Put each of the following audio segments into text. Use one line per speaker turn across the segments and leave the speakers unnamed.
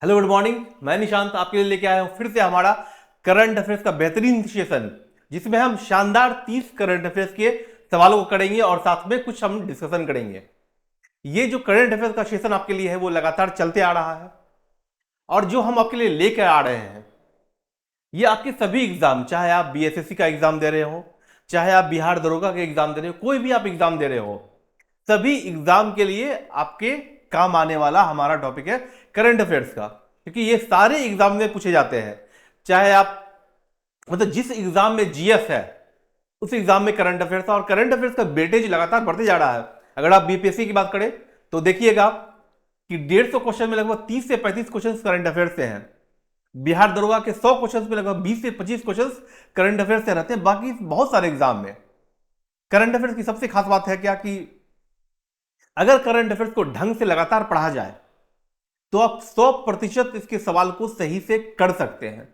Hello good morning. मैं निशांत आपके लिए लेके आया हूं फिर से हमारा करंट अफेयर्स का बेहतरीन सेशन, जिसमें हम शानदार 30 करंट अफेयर्स के सवालों को करेंगे और साथ में कुछ हम डिस्कशन करेंगे। ये जो करंट अफेयर्स का सेशन आपके लिए है वो लगातार चलते आ रहा है, और जो हम आपके लिए लेकर आ रहे हैं ये आपके सभी एग्जाम, चाहे आप बीएसएससी का एग्जाम दे रहे हो, चाहे आप बिहार दरोगा का एग्जाम दे रहे हो, कोई भी आप एग्जाम दे रहे हो, सभी एग्जाम के लिए आपके काम आने वाला हमारा टॉपिक है करंट अफेयर्स का। क्योंकि ये सारे एग्जाम में पूछे जाते हैं, चाहे आप मतलब जिस एग्जाम में जीएस है उस एग्जाम में करंट अफेयर्स है, और करंट अफेयर्स का वेटेज लगातार बढ़ते जा रहा है। अगर आप बीपीएससी की बात करें तो देखिएगा कि 150 क्वेश्चन में लगभग 30 से 35 क्वेश्चन करंट अफेयर्स से हैं। बिहार दरोगा के 100 क्वेश्चन में लगभग 20 से 25 क्वेश्चन करंट अफेयर्स से रहते हैं। बाकी बहुत सारे एग्जाम में करंट अफेयर्स की सबसे खास बात है क्या कि अगर करंट अफेयर्स को ढंग से लगातार पढ़ा जाए तो आप 100% इसके सवाल को सही से कर सकते हैं।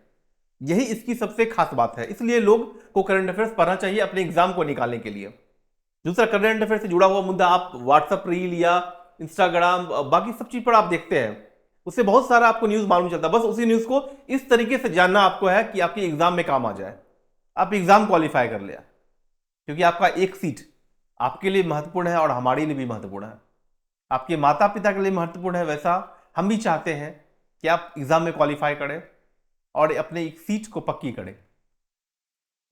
यही इसकी सबसे खास बात है, इसलिए लोग को करंट अफेयर्स पढ़ना चाहिए अपने एग्जाम को निकालने के लिए। दूसरा, करंट अफेयर्स से जुड़ा हुआ मुद्दा आप व्हाट्सएप रील या इंस्टाग्राम बाकी सब चीज पर आप देखते हैं, उससे बहुत सारा आपको न्यूज मालूम चलता है। बस उसी न्यूज को इस तरीके से जानना आपको है कि आपके एग्जाम में काम आ जाए, आप एग्जाम क्वालिफाई कर लिया। क्योंकि आपका एक सीट आपके लिए महत्वपूर्ण है और हमारे लिए भी महत्वपूर्ण है, आपके माता पिता के लिए महत्वपूर्ण है। वैसा हम भी चाहते हैं कि आप एग्जाम में क्वालिफाई करें और अपने एक सीट को पक्की करें।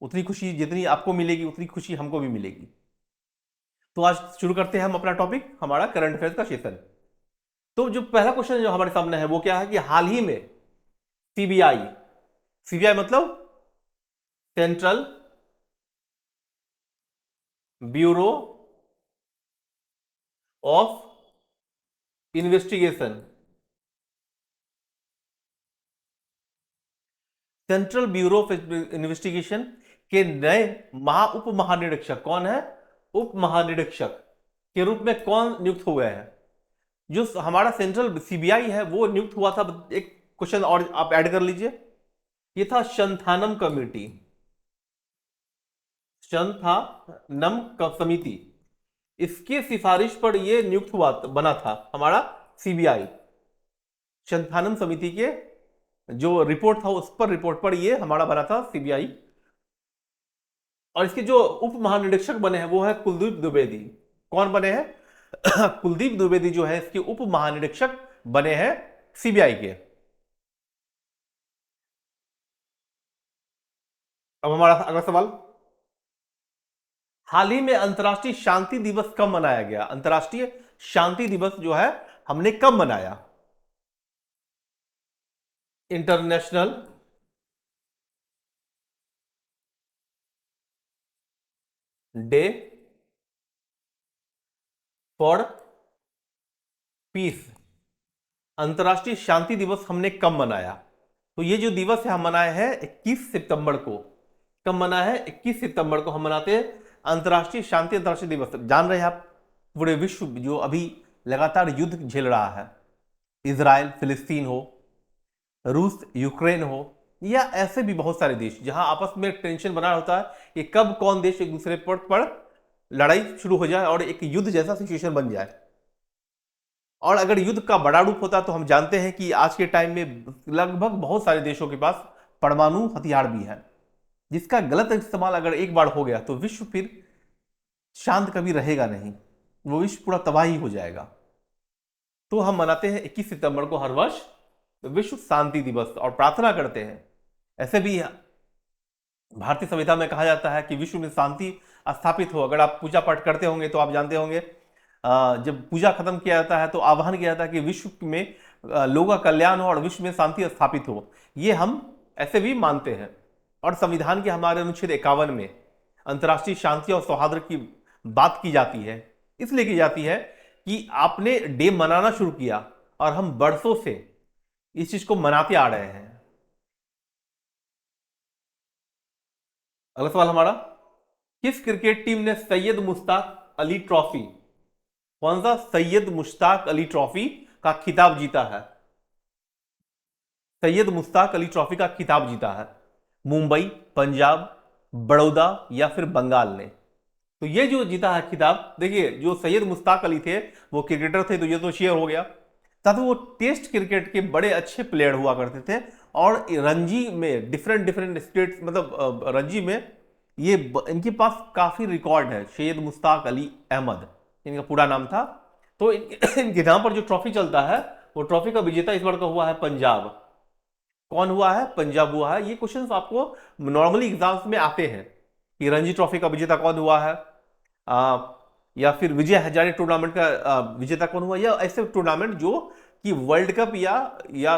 उतनी खुशी जितनी आपको मिलेगी उतनी खुशी हमको भी मिलेगी। तो आज शुरू करते हैं हम अपना टॉपिक, हमारा करंट अफेयर्स का सेशन। तो जो पहला क्वेश्चन जो हमारे सामने है वो क्या है कि हाल ही में सीबीआई, सीबीआई मतलब central bureau of investigation, central bureau of investigation के नए उप महानिरीक्षक कौन है? उप महानिरीक्षक के रूप में कौन नियुक्त हुए हैं? जो हमारा सेंट्रल सीबीआई है वो नियुक्त हुआ था, एक क्वेश्चन और आप ऐड कर लीजिए, ये था संथानम कमेटी, संथानम समिति, इसके सिफारिश पर ये नियुक्त हुआ बना था हमारा सीबीआई। संथानम समिति के जो रिपोर्ट था उस पर रिपोर्ट पर ये हमारा बना था सीबीआई। और इसके जो उप महानिरीक्षक बने हैं वो है कुलदीप द्विवेदी। कौन बने हैं? कुलदीप द्विवेदी जो है इसके उप महानिरीक्षक बने हैं सीबीआई के। अब हमारा अगला सवाल, हाल ही में अंतर्राष्ट्रीय शांति दिवस कब मनाया गया? अंतर्राष्ट्रीय शांति दिवस जो है हमने कब मनाया? इंटरनेशनल डे फॉर पीस, अंतर्राष्ट्रीय शांति दिवस हमने कब मनाया? तो ये जो दिवस है हम मनाए हैं 21 सितंबर को। कब मना है? 21 सितंबर को हम मनाते हैं अंतर्राष्ट्रीय शांति अंतर्राष्ट्रीय दिवस। जान रहे हैं आप, पूरे विश्व जो अभी लगातार युद्ध झेल रहा है, इजराइल फिलिस्तीन हो, रूस यूक्रेन हो, या ऐसे भी बहुत सारे देश जहां आपस में टेंशन बना होता है कि कब कौन देश एक दूसरे पर लड़ाई शुरू हो जाए और एक युद्ध जैसा सिचुएशन बन जाए। और अगर युद्ध का बड़ा रूप होता तो हम जानते हैं कि आज के टाइम में लगभग बहुत सारे देशों के पास परमाणु हथियार भी है, जिसका गलत इस्तेमाल अगर एक बार हो गया तो विश्व फिर शांत कभी रहेगा नहीं, वो विश्व पूरा तबाही हो जाएगा। तो हम मनाते हैं 21 सितंबर को हर वर्ष विश्व शांति दिवस और प्रार्थना करते हैं। ऐसे भी भारतीय संविधान में कहा जाता है कि विश्व में शांति स्थापित हो। अगर आप पूजा पाठ करते होंगे तो आप जानते होंगे, जब पूजा खत्म किया जाता है तो आह्वान किया जाता है कि विश्व में लोगों का कल्याण हो और विश्व में शांति स्थापित हो। ये हम ऐसे भी मानते हैं। और संविधान के हमारे अनुच्छेद 51 में अंतर्राष्ट्रीय शांति और सौहार्द की बात की जाती है, इसलिए की जाती है कि आपने डे मनाना शुरू किया और हम बरसों से इस चीज को मनाते आ रहे हैं। अगला सवाल हमारा, किस क्रिकेट टीम ने सैयद मुश्ताक अली ट्रॉफी, कौन सा सैयद मुश्ताक अली ट्रॉफी का खिताब जीता है? सैयद मुश्ताक अली ट्रॉफी का खिताब जीता है मुंबई, पंजाब, बड़ौदा या फिर बंगाल ने? तो ये जो जीता है खिताब, देखिए जो सैयद मुश्ताक अली थे वो क्रिकेटर थे, तो ये तो शेयर हो गया। तब वो टेस्ट क्रिकेट के बड़े अच्छे प्लेयर हुआ करते थे। और रणजी में डिफरेंट डिफरेंट स्टेट्स, मतलब रणजी में ये इनके पास काफी रिकॉर्ड है। सैयद मुश्ताक अली अहमद इनका पूरा नाम था। तो इनके नाम पर जो ट्रॉफी चलता है, वो ट्रॉफी का विजेता इस बार का हुआ है पंजाब। कौन हुआ है? पंजाब हुआ है। ये क्वेश्चंस आपको नॉर्मली एग्जाम्स में आते हैं कि रणजी ट्रॉफी का विजेता कौन हुआ है, आ, या फिर विजय हजारे टूर्नामेंट का विजेता कौन हुआ, या ऐसे टूर्नामेंट जो कि वर्ल्ड कप या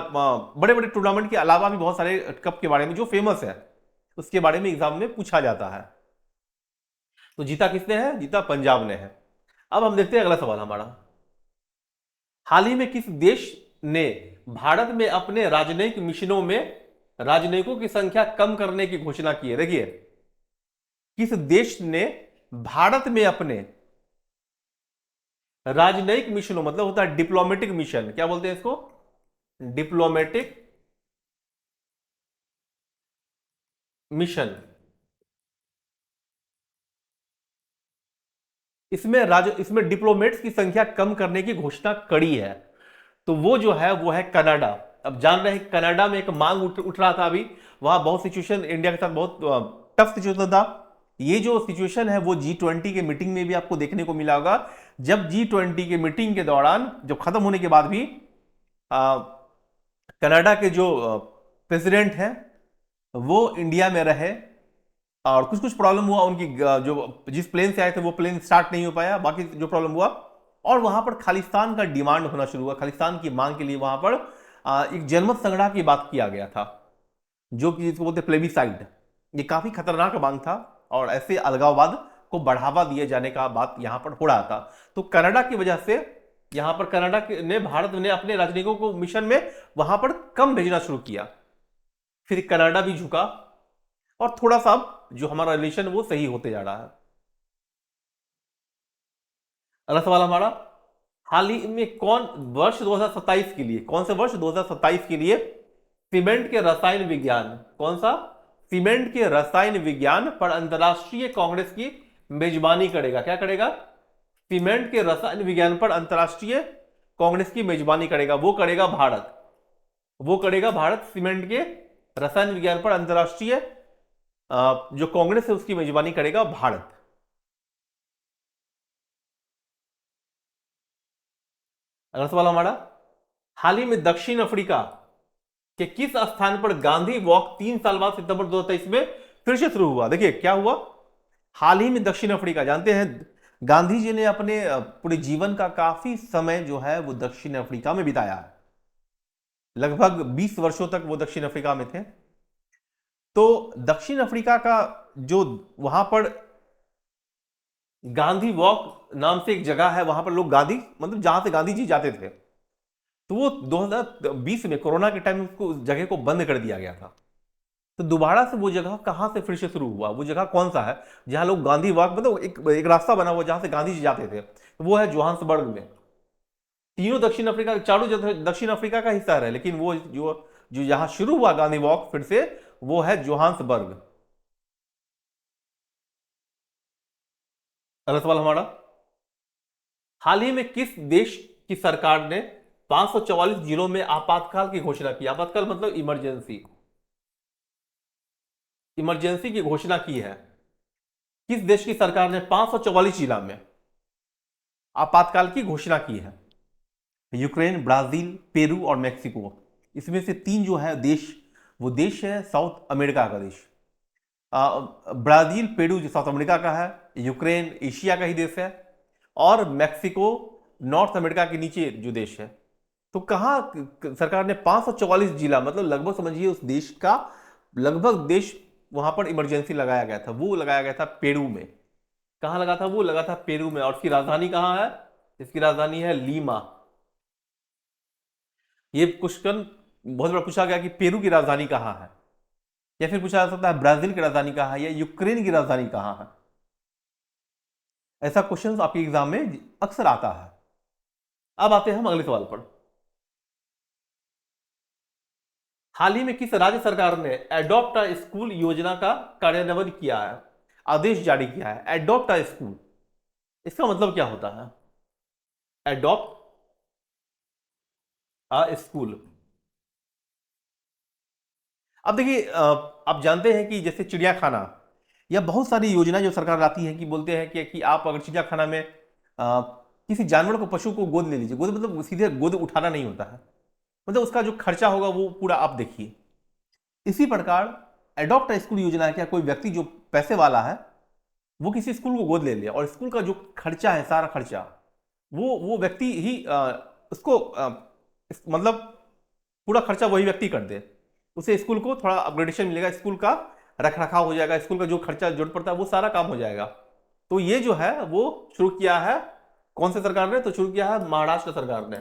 बड़े बड़े टूर्नामेंट के अलावा भी बहुत सारे कप के बारे में जो फेमस है, उसके बारे में एग्जाम में पूछा जाता है। तो जीता किसने है? जीता पंजाब ने है। अब हम देखते हैं अगला सवाल हमारा। हाल ही में किस देश ने भारत में अपने राजनयिक मिशनों में राजनयिकों की संख्या कम करने की घोषणा की है? देखिए, किस देश ने भारत में अपने राजनयिक मिशनों, मतलब होता है डिप्लोमेटिक मिशन, क्या बोलते हैं इसको? Diplomatic mission. इसमें डिप्लोमेट्स की संख्या कम करने की घोषणा करी है। तो वो जो है वो है कनाडा। अब जान रहे हैं कनाडा में एक मांग उठ रहा था अभी, वहां बहुत सिचुएशन इंडिया के साथ बहुत टफ सिचुएशन था। ये जो सिचुएशन है वो G20 के मीटिंग में भी आपको देखने को मिला होगा। जब G20 के मीटिंग के दौरान, जब खत्म होने के बाद भी कनाडा के जो प्रेसिडेंट हैं वो इंडिया में रहे, और कुछ कुछ प्रॉब्लम हुआ उनकी, जो जिस प्लेन से आए थे वो प्लेन स्टार्ट नहीं हो पाया, बाकी जो प्रॉब्लम हुआ, और वहां पर खालिस्तान का डिमांड होना शुरू हुआ। खालिस्तान की मांग के लिए वहां पर एक जनमत संग्रह की बात किया गया था, जो कि जिसको बोलते प्लेबिसाइड। ये काफी खतरनाक मांग था, और ऐसे अलगाववाद को बढ़ावा दिए जाने का बात यहां पर हो रहा था। तो कनाडा की वजह से यहां पर ने भारत ने अपने राजनयिकों को मिशन में वहां पर कम भेजना शुरू किया। फिर कनाडा भी झुका, और थोड़ा सा जो हमारा रिलेशन वो सही होते जा रहा है। अगला सवाल हमारा, हाल ही में कौन वर्ष 2027 के लिए, कौन से वर्ष 2027 के लिए सीमेंट के रसायन विज्ञान, कौन सा? सीमेंट के रसायन विज्ञान पर अंतरराष्ट्रीय कांग्रेस की मेजबानी करेगा? क्या करेगा? सीमेंट के रसायन विज्ञान पर अंतरराष्ट्रीय कांग्रेस की मेजबानी करेगा। वो करेगा भारत। वो करेगा भारत। सीमेंट के रसायन विज्ञान पर अंतरराष्ट्रीय जो कांग्रेस है उसकी मेजबानी करेगा भारत। अगला सवाल हमारा, हाल ही में दक्षिण अफ्रीका के किस स्थान पर गांधी वॉक 3 साल बाद सितंबर 2023 में फिर से शुरू हुआ? देखिए क्या हुआ। हाल ही में दक्षिण अफ्रीका, जानते हैं गांधी जी ने अपने पूरे जीवन का काफी समय जो है वो दक्षिण अफ्रीका में बिताया है। लगभग 20 वर्षों तक वो दक्षिण अफ्रीका में थे। तो दक्षिण अफ्रीका का जो वहां पर गांधी वॉक नाम से एक जगह है, वहां पर लोग गांधी, मतलब जहां से गांधी जी जाते थे, तो वो 2020 में कोरोना के टाइम उसको, उस जगह को बंद कर दिया गया था। तो दोबारा से वो जगह कहां से फिर से शुरू हुआ? वो जगह कौन सा है जहां लोग गांधी वॉक, मतलब एक रास्ता बना हुआ जहां से गांधी जी जाते थे, वो है जोहान्सबर्ग में। तीनों दक्षिण अफ्रीका, चारों दक्षिण अफ्रीका का हिस्सा है, लेकिन वो जो जो जहां शुरू हुआ गांधी वॉक फिर से, वो है जोहान्सबर्ग। अगला सवाल हमारा, हाल ही में किस देश की सरकार ने 544 जिलों में आपातकाल की घोषणा की? आपातकाल मतलब इमरजेंसी, इमरजेंसी की घोषणा की है। किस देश की सरकार ने 544 जिला में आपातकाल की घोषणा की है? यूक्रेन, ब्राजील, पेरू और मेक्सिको। इसमें से 3 जो है देश, वो देश है साउथ अमेरिका का देश। ब्राजील, पेरू जो साउथ अमेरिका का है, यूक्रेन एशिया का ही देश है, और मेक्सिको नॉर्थ अमेरिका के नीचे जो देश है। तो कहां सरकार ने 544 जिला, मतलब लगभग समझिए उस देश का लगभग देश, वहां पर इमरजेंसी लगाया गया था। वो लगाया गया था पेरू में। कहां लगा था? वो लगा था पेरू में। और इसकी राजधानी कहां है? इसकी राजधानी है लीमा। ये क्वेश्चन बहुत बार पूछा गया कि पेरू की राजधानी कहां है, या फिर पूछा जा सकता है ब्राजील की राजधानी कहां है, या यूक्रेन की राजधानी कहां है। ऐसा क्वेश्चन आपके एग्जाम में अक्सर आता है। अब आते हैं हम अगले सवाल पर। हाल ही में किस राज्य सरकार ने एडॉप्ट अ स्कूल योजना का कार्यान्वयन किया है, आदेश जारी किया है? एडॉप्ट अ स्कूल, इसका मतलब क्या होता है? Adopt school. अब देखिए आप जानते हैं कि जैसे चिड़ियाखाना या बहुत सारी योजना जो सरकार लाती है कि बोलते हैं कि आप अगर चिड़ियाखाना में किसी जानवर को, पशु को गोद ले लीजिए। गोद मतलब सीधे गोद उठाना नहीं होता है, मतलब उसका जो खर्चा होगा वो पूरा आप देखिए। इसी प्रकार एडॉप्ट स्कूल योजना है, क्या कोई व्यक्ति जो पैसे वाला है वो किसी स्कूल को गोद ले ले और स्कूल का जो खर्चा है, सारा खर्चा वो व्यक्ति ही उसको मतलब पूरा खर्चा वही व्यक्ति कर दे। उसे स्कूल को थोड़ा अपग्रेडेशन मिलेगा, स्कूल का रख रखाव हो जाएगा, स्कूल का जो खर्चा जरूरत पड़ता है वो सारा काम हो जाएगा। तो ये जो है वो शुरू किया है कौन से सरकार ने? तो शुरू किया है महाराष्ट्र सरकार ने,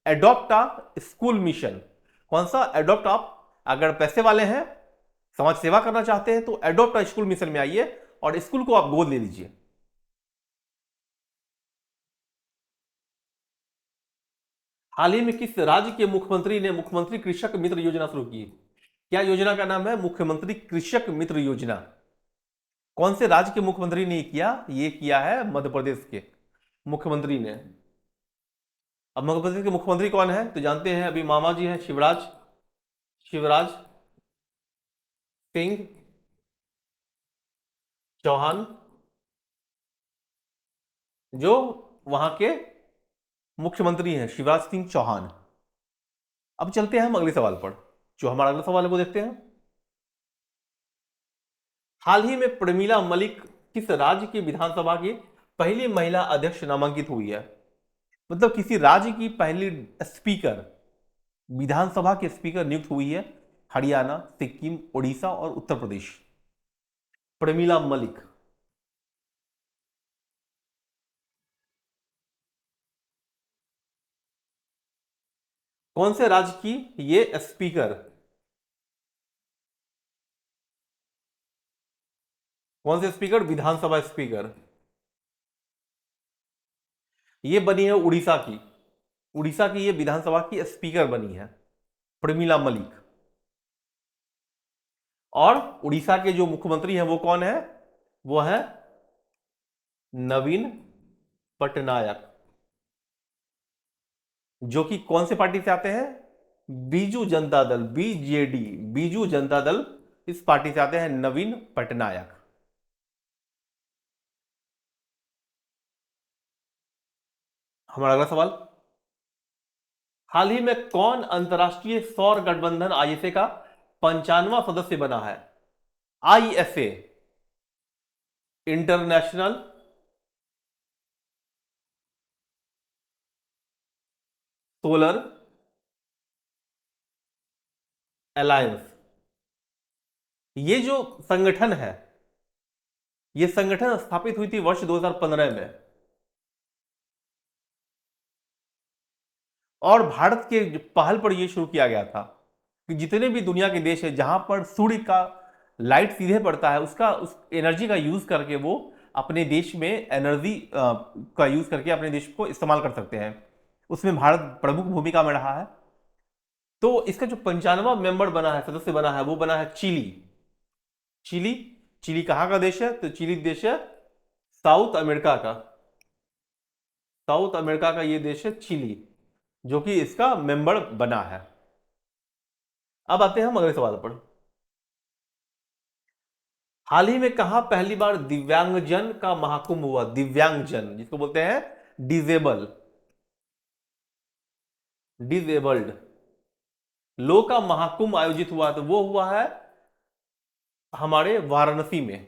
एडॉप्ट अ स्कूल मिशन। कौन सा? एडॉप्ट आप अगर पैसे वाले हैं, समाज सेवा करना चाहते हैं तो एडॉप्ट अ स्कूल मिशन में आइए और स्कूल को आप गोद ले लीजिए। हाल ही में किस राज्य के मुख्यमंत्री ने मुख्यमंत्री कृषक मित्र योजना शुरू की? क्या योजना का नाम है? मुख्यमंत्री कृषक मित्र योजना। कौन से राज्य के मुख्यमंत्री ने किया? ये किया है मध्य प्रदेश के मुख्यमंत्री ने। अब मध्य प्रदेश के मुख्यमंत्री कौन है तो जानते हैं, अभी मामा जी हैं, शिवराज शिवराज सिंह चौहान, जो वहां के मुख्यमंत्री हैं, शिवराज सिंह चौहान। अब चलते हैं हम अगले सवाल पर। जो हमारा अगला सवाल है वो देखते हैं। हाल ही में प्रमीला मलिक किस राज्य की विधानसभा की पहली महिला अध्यक्ष नामांकित हुई है? मतलब किसी राज्य की पहली स्पीकर, विधानसभा के स्पीकर नियुक्त हुई है। हरियाणा, सिक्किम, उड़ीसा और उत्तर प्रदेश। प्रमीला मलिक। कौन से राज्य की ये स्पीकर? कौन से स्पीकर? विधानसभा स्पीकर। ये बनी है उड़ीसा की। उड़ीसा की ये विधानसभा की स्पीकर बनी है प्रमीला मलिक। और उड़ीसा के जो मुख्यमंत्री हैं वो कौन है? वो है नवीन पटनायक, जो कि कौन से पार्टी से आते हैं? बीजू जनता दल, बीजेडी, बीजू जनता दल, इस पार्टी से आते हैं नवीन पटनायक। हमारा अगला सवाल। हाल ही में कौन अंतरराष्ट्रीय सौर गठबंधन आईएसए का 95वां सदस्य बना है? ISA, international solar alliance. ये जो संगठन है, ये संगठन स्थापित हुई थी वर्ष 2015 में। और भारत के पहल पर यह शुरू किया गया था कि जितने भी दुनिया के देश है जहां पर सूर्य का लाइट सीधे पड़ता है, उसका उस एनर्जी का यूज करके वो अपने देश में एनर्जी का यूज करके अपने देश को इस्तेमाल कर सकते हैं। उसमें भारत प्रमुख भूमिका में रहा है। तो इसका जो 95वां मेंबर बना है, सदस्य बना है, वो बना है चिली। चिली। चिली कहाँ का देश है? तो चिली देश है साउथ अमेरिका का। साउथ अमेरिका का ये देश है चिली, जो कि इसका मेंबर बना है। अब आते हैं हम अगले सवाल पर। हाल ही में कहा पहली बार दिव्यांगजन का महाकुंभ हुआ? दिव्यांगजन जिसको बोलते हैं डिजेबल, डिजेबल्ड लोग का महाकुंभ आयोजित हुआ, तो वो हुआ है हमारे वाराणसी में।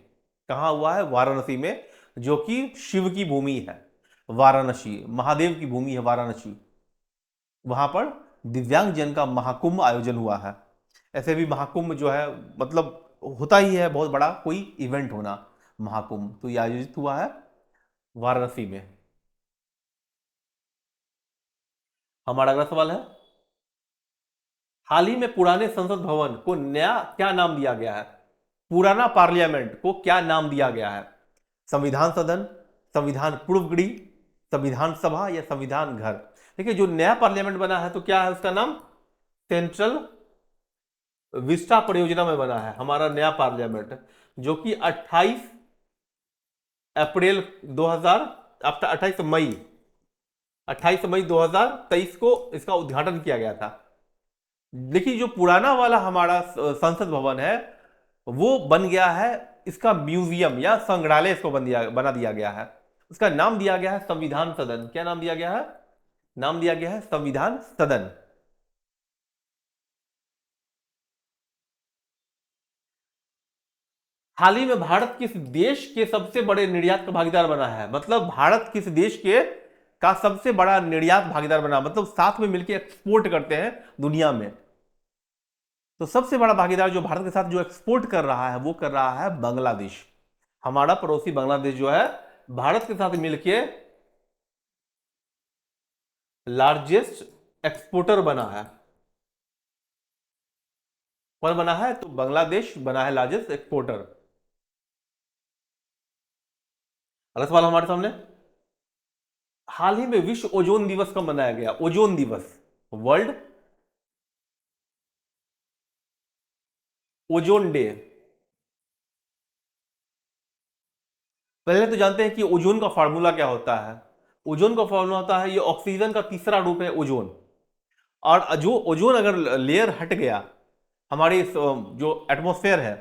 कहा हुआ है? वाराणसी में, जो कि शिव की भूमि है। वाराणसी महादेव की भूमि है वाराणसी। वहां पर दिव्यांग जन का महाकुंभ आयोजन हुआ है। ऐसे भी महाकुंभ जो है मतलब होता ही है, बहुत बड़ा कोई इवेंट होना महाकुंभ, तो ये आयोजित हुआ है वाराणसी में। हमारा अगला सवाल है। हाल ही में पुराने संसद भवन को नया क्या नाम दिया गया है? पुराना पार्लियामेंट को क्या नाम दिया गया है? संविधान सदन, संविधान पूर्व गृह, संविधान सभा या संविधान घर? देखिए जो नया पार्लियामेंट बना है तो क्या है उसका नाम? सेंट्रल विस्टा परियोजना में बना है हमारा नया पार्लियामेंट, जो कि 28 अप्रैल 2000, 28 मई 28 मई 2023 को इसका उद्घाटन किया गया था। देखिए जो पुराना वाला हमारा संसद भवन है वो बन गया है, इसका म्यूजियम या संग्रहालय इसको बना दिया गया है। उसका नाम दिया गया है संविधान सदन। क्या नाम दिया गया है? नाम दिया गया है संविधान सदन। हाल ही में भारत किस देश के सबसे बड़े निर्यात का भागीदार बना है? मतलब भारत किस देश के का सबसे बड़ा निर्यात भागीदार बना, मतलब साथ में मिलकर एक्सपोर्ट करते हैं दुनिया में। तो सबसे बड़ा भागीदार जो भारत के साथ जो एक्सपोर्ट कर रहा है वो कर रहा है बांग्लादेश। हमारा पड़ोसी बांग्लादेश जो है भारत के साथ मिलकर लार्जेस्ट एक्सपोर्टर बना है। कौन बना है? तो बांग्लादेश बना है लार्जेस्ट एक्सपोर्टर। अगला सवाल हमारे सामने, हाल ही में विश्व ओजोन दिवस कब मनाया गया? ओजोन दिवस, वर्ल्ड ओजोन डे। पहले तो जानते हैं कि ओजोन का फार्मूला क्या होता है। ओजोन का फार्मूला होता है, ये ऑक्सीजन का तीसरा रूप है ओजोन। और जो ओजोन अगर लेयर हट गया हमारे जो एटमॉस्फेयर है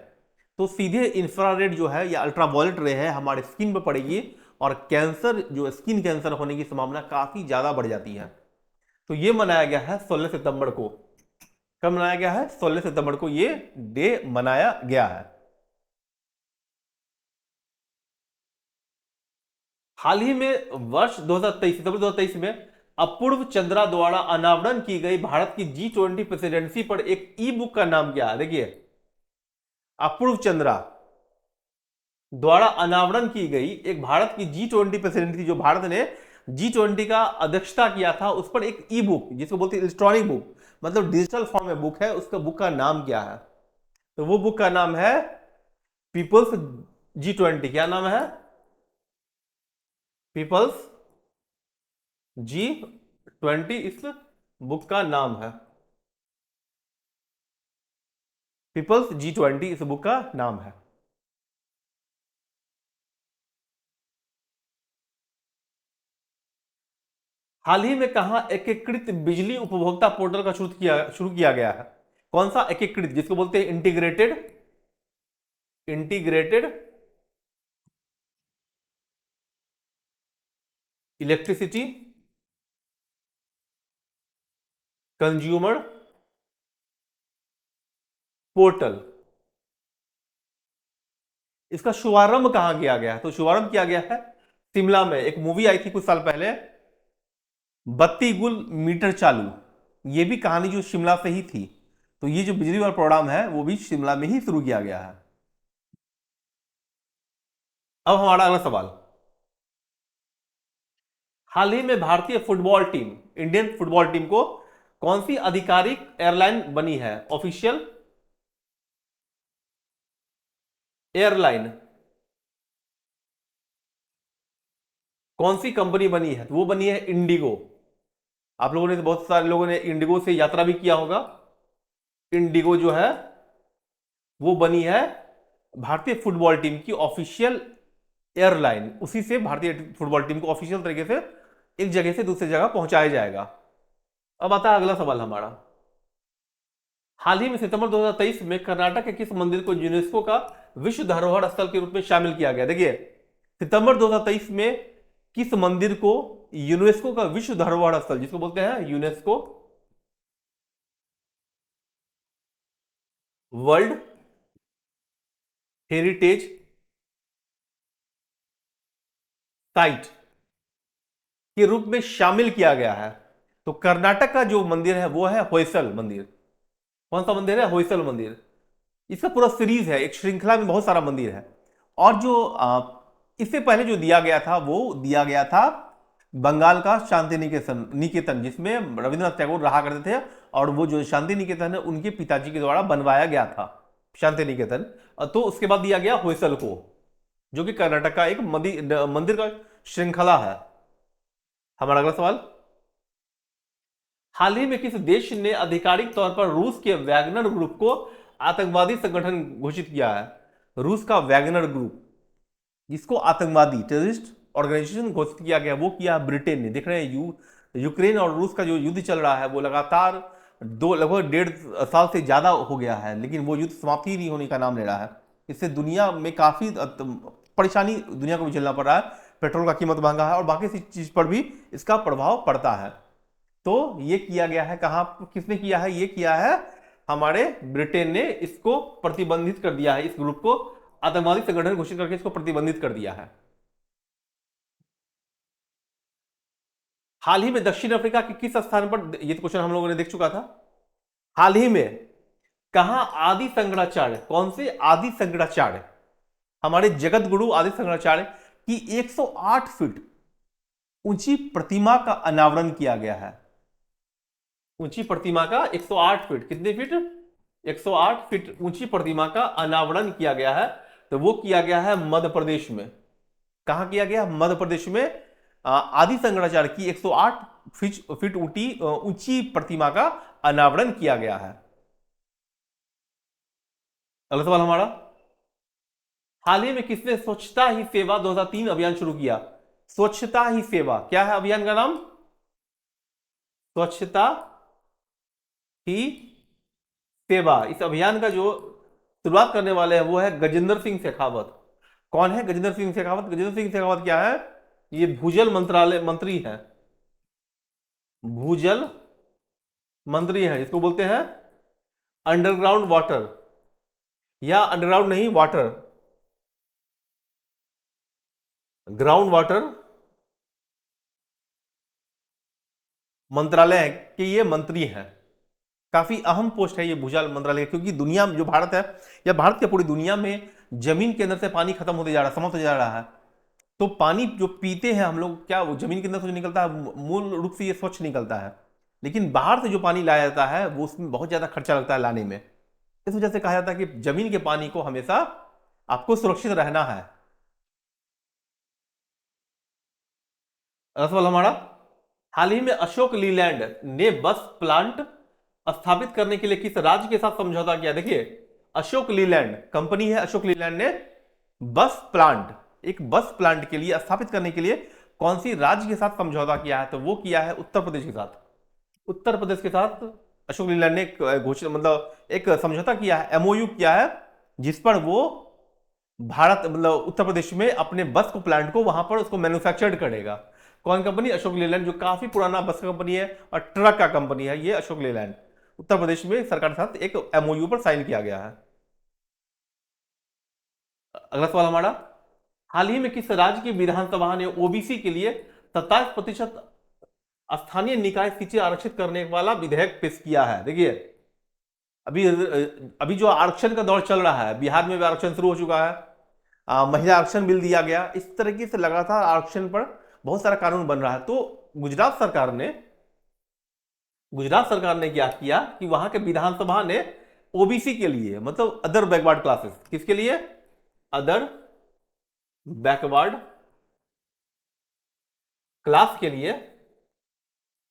तो सीधे इंफ्रारेड जो है या अल्ट्रावायलेट रे है हमारे स्किन पर पड़ेगी और कैंसर, जो स्किन कैंसर होने की संभावना काफी ज्यादा बढ़ जाती है। तो ये मनाया गया है 16 सितंबर को। कब मनाया गया है? 16 सितंबर को ये डे मनाया गया है। हाल ही में वर्ष 2023 सितंबर 2023 में अपूर्व चंद्रा द्वारा अनावरण की गई भारत की G20 प्रेसिडेंसी पर एक ई बुक का नाम क्या है? देखिए, अपूर्व चंद्रा द्वारा अनावरण की गई एक भारत की G20 प्रेसिडेंसी, जो भारत ने G20 का अध्यक्षता किया था, उस पर एक ई बुक जिसको बोलते हैं इलेक्ट्रॉनिक बुक, मतलब डिजिटल फॉर्म में बुक है, उसका बुक का नाम क्या है? तो वो बुक का नाम है पीपल्स G20। क्या नाम है? पीपल्स G20 इस बुक का नाम है। पीपल्स G20 इस बुक का नाम है। हाल ही में कहा एकीकृत बिजली उपभोक्ता पोर्टल का शुरू किया गया है? कौन सा एकीकृत, जिसको बोलते हैं integrated integrated electricity consumer portal. इसका शुभारंभ कहां किया गया है? तो शुभारंभ किया गया है शिमला में। एक मूवी आई थी कुछ साल पहले, बत्ती गुल मीटर चालू। ये भी कहानी जो शिमला से ही थी। तो ये जो बिजली वाला प्रोग्राम है वो भी शिमला में ही शुरू किया गया है। अब हमारा अगला सवाल, हाल ही में भारतीय football team, Indian football team को कौन सी आधिकारिक एयरलाइन बनी है? ऑफिशियल एयरलाइन कौन सी कंपनी बनी है? तो वो बनी है इंडिगो। आप लोगों ने, बहुत सारे लोगों ने इंडिगो से यात्रा भी किया होगा। इंडिगो जो है वो बनी है भारतीय फुटबॉल टीम की ऑफिशियल एयरलाइन। उसी से भारतीय फुटबॉल टीम को ऑफिशियल तरीके से एक जगह से दूसरी जगह पहुंचाया जाएगा। अब आता है अगला सवाल हमारा, हाल ही में सितंबर 2023 में कर्नाटक के किस मंदिर को यूनेस्को का विश्व धरोहर स्थल के रूप में शामिल किया गया? देखिए, सितंबर 2023 में किस मंदिर को यूनेस्को का विश्व धरोहर स्थल, जिसको बोलते हैं यूनेस्को वर्ल्ड हेरिटेज साइट के रूप में शामिल किया गया है? तो कर्नाटक का जो मंदिर है वो है होयसल मंदिर। कौन सा मंदिर है? होयसल मंदिर। इसका पूरा सीरीज है, एक श्रृंखला में बहुत सारा मंदिर है। और जो इससे पहले जो दिया गया था वो दिया गया था बंगाल का शांति निकेतन निकेतन, जिसमें रविंद्रनाथ टैगोर रहा करते थे। और वो जो शांति निकेतन है उनके पिताजी के द्वारा बनवाया गया था शांति निकेतन। तो उसके बाद दिया गया होयसल को, जो कि कर्नाटक का एक मंदिर का श्रृंखला है। हमारा अगला सवाल, हाल ही में किस देश ने आधिकारिक तौर पर रूस के वैगनर ग्रुप को आतंकवादी संगठन घोषित किया है? रूस का वैगनर ग्रुप, जिसको आतंकवादी टेररिस्ट ऑर्गेनाइजेशन घोषित किया गया, वो किया ब्रिटेन ने। देख रहे हैं यूक्रेन और रूस का जो युद्ध चल रहा है वो लगातार लगभग 1.5 साल से ज्यादा हो गया है, लेकिन वो युद्ध समाप्ति ही नहीं होने का नाम ले रहा है। इससे दुनिया में काफी परेशानी दुनिया को भी झेलना पड़ रहा है। पेट्रोल का कीमत महंगा है और बाकी सी चीज पर भी इसका प्रभाव पड़ता है। तो ये किया गया है, कहां किसने किया है? ये किया है हमारे ब्रिटेन ने, इसको प्रतिबंधित कर दिया है, इस ग्रुप को आतंकवादी संगठन घोषित करके इसको प्रतिबंधित कर दिया है। हाल ही में दक्षिण अफ्रीका के किस स्थान पर, ये तो क्वेश्चन हम लोगों ने देख चुका था, हाल ही में कहा आदि शंकराचार्य, कौन से आदि शंकराचार्य, हमारे जगत गुरु आदि शंकराचार्य की 108 फीट ऊंची प्रतिमा का अनावरण किया गया है। ऊंची प्रतिमा का 108 फीट, कितने फीट? 108 फीट ऊंची प्रतिमा का अनावरण किया गया है। तो वो किया गया है मध्य प्रदेश में। कहां किया गया? मध्य प्रदेश में आदि शंकराचार्य की 108 फीट ऊंची प्रतिमा का अनावरण किया गया है। अगला सवाल हमारा, हाल ही में किसने स्वच्छता ही सेवा 2003 अभियान शुरू किया? स्वच्छता ही सेवा, क्या है अभियान का नाम? स्वच्छता ही सेवा। इस अभियान का जो शुरुआत करने वाले हैं वो है गजेंद्र सिंह शेखावत। कौन है गजेंद्र सिंह शेखावत? गजेंद्र सिंह शेखावत क्या है? ये भूजल मंत्रालय मंत्री है, भूजल मंत्री है, इसको बोलते हैं अंडरग्राउंड वाटर, या अंडरग्राउंड नहीं, वाटर, ग्राउंड वाटर मंत्रालय के ये मंत्री हैं। काफी अहम पोस्ट है ये भूजल मंत्रालय, क्योंकि दुनिया में जो भारत है या भारत के पूरी दुनिया में जमीन के अंदर से पानी खत्म होते जा रहा है, समाप्त हो जा रहा है। तो पानी जो पीते हैं हम लोग, क्या वो जमीन के अंदर से जो निकलता है मूल रूप से ये स्वच्छ निकलता है, लेकिन बाहर से जो पानी लाया जाता है वो उसमें बहुत ज्यादा खर्चा लगता है लाने में। इस वजह से कहा जाता है कि जमीन के पानी को हमेशा आपको सुरक्षित रहना है। अगला सवाल हमारा, हाल ही में अशोक लीलैंड ने बस प्लांट स्थापित करने के लिए किस राज्य के साथ समझौता किया? देखिए, अशोक लीलैंड कंपनी है, अशोक लीलैंड ने बस प्लांट, एक बस प्लांट के लिए स्थापित करने के लिए कौन सी राज्य के साथ समझौता किया है? तो वो किया है उत्तर प्रदेश के साथ। उत्तर प्रदेश के साथ अशोक लीलैंड ने घोषणा, मतलब एक समझौता किया है, एमओयू किया है, जिस पर वो भारत मतलब उत्तर प्रदेश में अपने बस को प्लांट को वहां पर उसको मैन्युफैक्चर्ड करेगा। कौन कंपनी? अशोक लीलैंड, जो काफी पुराना बस का कंपनी है और ट्रक का कंपनी है ये अशोक लीलैंड। उत्तर प्रदेश में सरकार के साथ एक एमओयू पर साइन किया गया है। अगला सवाल हमारा, हाल ही में किस राज्य की विधानसभा ने ओबीसी के लिए 27% स्थानीय निकाय सीटें आरक्षित करने वाला विधेयक पेश किया है? देखिए, अभी अभी जो आरक्षण का दौर चल रहा है, बिहार में भी आरक्षण शुरू हो चुका है, महिला आरक्षण बिल दिया गया, इस तरीके से लगातार आरक्षण पर बहुत सारा कानून बन रहा है। तो गुजरात सरकार ने क्या किया कि वहां के विधानसभा ने ओबीसी के लिए, मतलब अदर बैकवर्ड क्लासेस, किसके लिए? अदर बैकवर्ड क्लास के लिए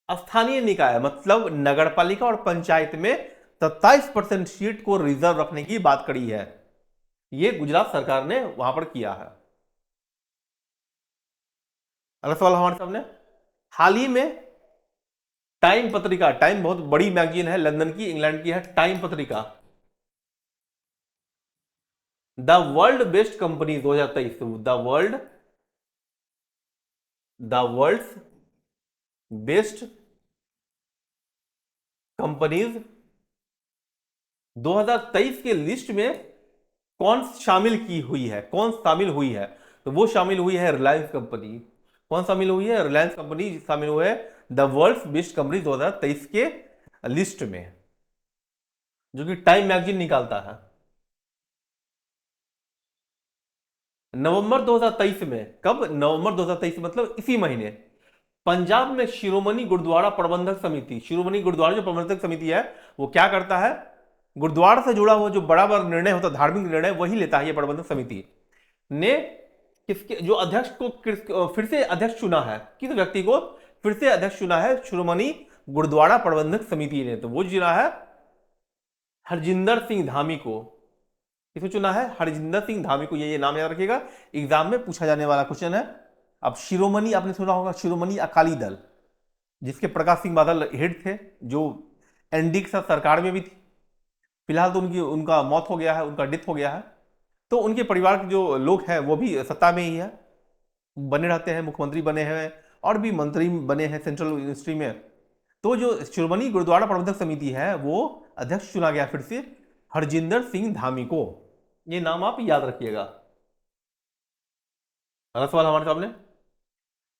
स्थानीय निकाय मतलब नगरपालिका और पंचायत में 27% सीट को रिजर्व रखने की बात करी है। यह गुजरात सरकार ने वहां पर किया है। अगला सवाल हमारे सामने, हाल ही में टाइम पत्रिका, टाइम बहुत बड़ी मैगजीन है, लंदन की, इंग्लैंड की है, टाइम पत्रिका the world best company 2023, the world best companies 2023 के लिस्ट में कौन शामिल की हुई है? कौन शामिल हुई है? तो वो शामिल हुई है रिलायंस कंपनी। कौन शामिल हुई है? रिलायंस कंपनी शामिल हुए है द वर्ल्ड बेस्ट कंपनी 2023 के लिस्ट में, जो कि टाइम मैगजीन निकालता है। नवंबर 2023 में, कब? नवंबर 2023 मतलब इसी महीने, पंजाब में शिरोमणि गुरुद्वारा प्रबंधक समिति, शिरोमणि गुरुद्वारा जो प्रबंधक समिति है वो क्या करता है? गुरुद्वारा से जुड़ा हुआ जो बड़ा बड़ा निर्णय होता है, धार्मिक निर्णय, वही लेता है ये प्रबंधक समिति ने। किसके जो अध्यक्ष को फिर से अध्यक्ष चुना है, किस व्यक्ति को फिर से अध्यक्ष चुना है शिरोमणि गुरुद्वारा प्रबंधक समिति ने? तो वो चुना है हरजिंदर सिंह धामी को। किसको चुना है? हरजिंदर सिंह धामी को। ये नाम याद रखिएगा, एग्जाम में पूछा जाने वाला क्वेश्चन है। अब शिरोमणि आपने सुना होगा, शिरोमणि अकाली दल, जिसके प्रकाश सिंह बादल हेड थे, जो एनडी के साथ सरकार में भी थी। फिलहाल तो उनका मौत हो गया है, उनका डेथ हो गया है। तो उनके परिवार के जो लोग हैं वो भी सत्ता में ही है, बने रहते हैं, मुख्यमंत्री बने हैं और भी मंत्री बने हैं सेंट्रल मिनिस्ट्री में। तो जो शिरोमणि गुरुद्वारा प्रबंधक समिति है वो अध्यक्ष चुना गया फिर से हरजिंदर सिंह धामी को। ये नाम आप याद रखिएगा। अगला सवाल हमारे सामने,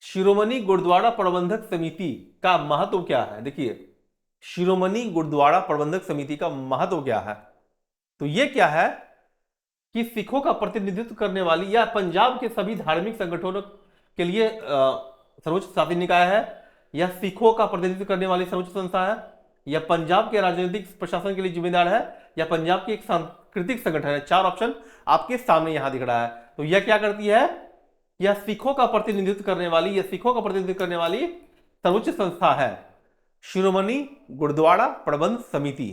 शिरोमणि गुरुद्वारा प्रबंधक समिति का महत्व क्या है? देखिए, शिरोमणि गुरुद्वारा प्रबंधक समिति का महत्व क्या है? तो यह क्या है कि सिखों का प्रतिनिधित्व करने वाली या पंजाब के सभी धार्मिक संगठनों के लिए सर्वोच्च शासन निकाय है, या सिखों का प्रतिनिधित्व करने वाली सर्वोच्च संस्था है, या पंजाब के राजनीतिक प्रशासन के लिए जिम्मेदार है, या पंजाब की एक सांस्कृतिक संगठन है। 4 ऑप्शन आपके सामने यहां दिख रहा है। तो यह क्या करती है? यह सिखों का प्रतिनिधित्व करने वाली, या सिखों का प्रतिनिधित्व करने वाली सर्वोच्च संस्था है, शिरोमणि गुरुद्वारा प्रबंध समिति।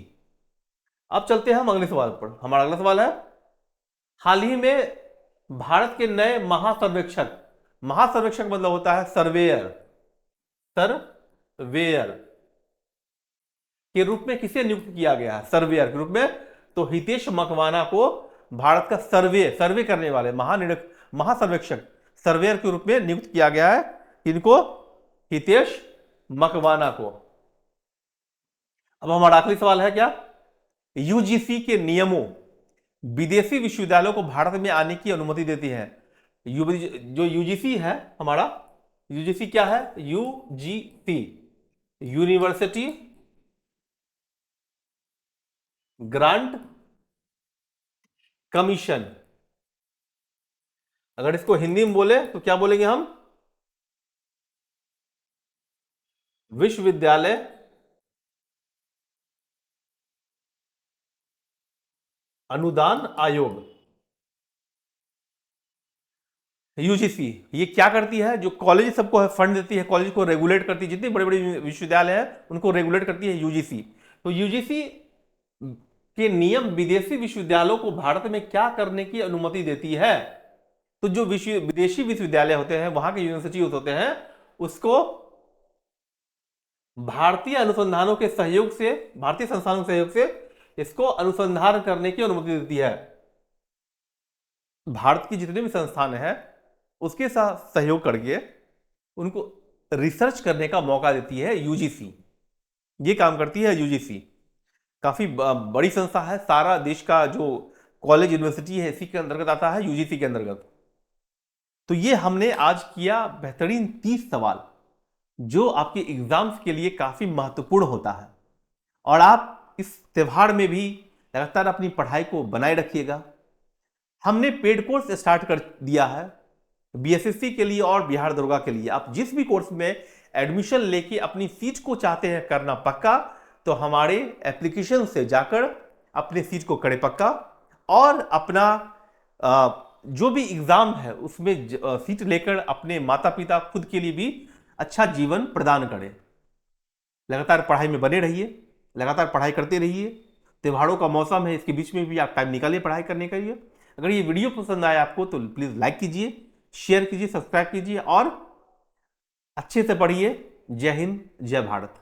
अब चलते हैं हम अगले सवाल पर। हमारा अगला सवाल है, हाल ही में भारत के नए महासर्वेक्षक, महासर्वेक्षक मतलब होता है सर्वेयर, सर्वेयर के रूप में किसे नियुक्त किया गया है? सर्वेयर के रूप में तो हितेश मकवाना को भारत का सर्वे करने वाले महासर्वेक्षक, सर्वेयर के रूप में नियुक्त किया गया है। इनको हितेश मकवाना को। अब हमारा आखिरी सवाल है क्या, यूजीसी के नियमों विदेशी विश्वविद्यालयों को भारत में आने की अनुमति देती है। जो यूजीसी है हमारा, यूजीसी क्या है? UGC university grant commission. अगर इसको हिंदी में बोले तो क्या बोलेंगे हम? विश्वविद्यालय अनुदान आयोग, यूजीसी। ये क्या करती है? जो कॉलेज सबको फंड देती है, कॉलेज को रेगुलेट करती है, जितने बड़े बड़े विश्वविद्यालय हैं उनको रेगुलेट करती है यूजीसी। तो यूजीसी के नियम विदेशी विश्वविद्यालयों को भारत में क्या करने की अनुमति देती है? तो जो विदेशी विश्वविद्यालय होते हैं, वहां के यूनिवर्सिटी होते हैं, उसको भारतीय अनुसंधानों के सहयोग से, भारतीय संस्थानों के सहयोग से इसको अनुसंधान करने की अनुमति देती है। भारत की जितने भी संस्थान हैं उसके साथ सहयोग करके उनको रिसर्च करने का मौका देती है यूजीसी। ये काम करती है यूजीसी। काफी बड़ी संस्था है, सारा देश का जो कॉलेज यूनिवर्सिटी है इसी के अंतर्गत आता है, यूजीसी के अंतर्गत। तो ये हमने आज किया बेहतरीन 30 सवाल जो आपके एग्जाम्स के लिए काफी महत्वपूर्ण होता है। और आप इस त्योहार में भी लगातार अपनी पढ़ाई को बनाए रखिएगा। हमने पेड कोर्स स्टार्ट कर दिया है बीएसएससी के लिए और बिहार दरोगा के लिए। आप जिस भी कोर्स में एडमिशन लेके अपनी सीट को चाहते हैं करना पक्का, तो हमारे एप्लीकेशन से जाकर अपने सीट को करें पक्का और अपना जो भी एग्जाम है उसमें सीट लेकर अपने माता पिता खुद के लिए भी अच्छा जीवन प्रदान करें। लगातार पढ़ाई में बने रहिए, लगातार पढ़ाई करते रहिए। त्योहारों का मौसम है, इसके बीच में भी आप टाइम निकालिए पढ़ाई करने के लिए। अगर ये वीडियो पसंद आया आपको तो प्लीज़ लाइक कीजिए, शेयर कीजिए, सब्सक्राइब कीजिए और अच्छे से पढ़िए। जय हिंद, जय भारत।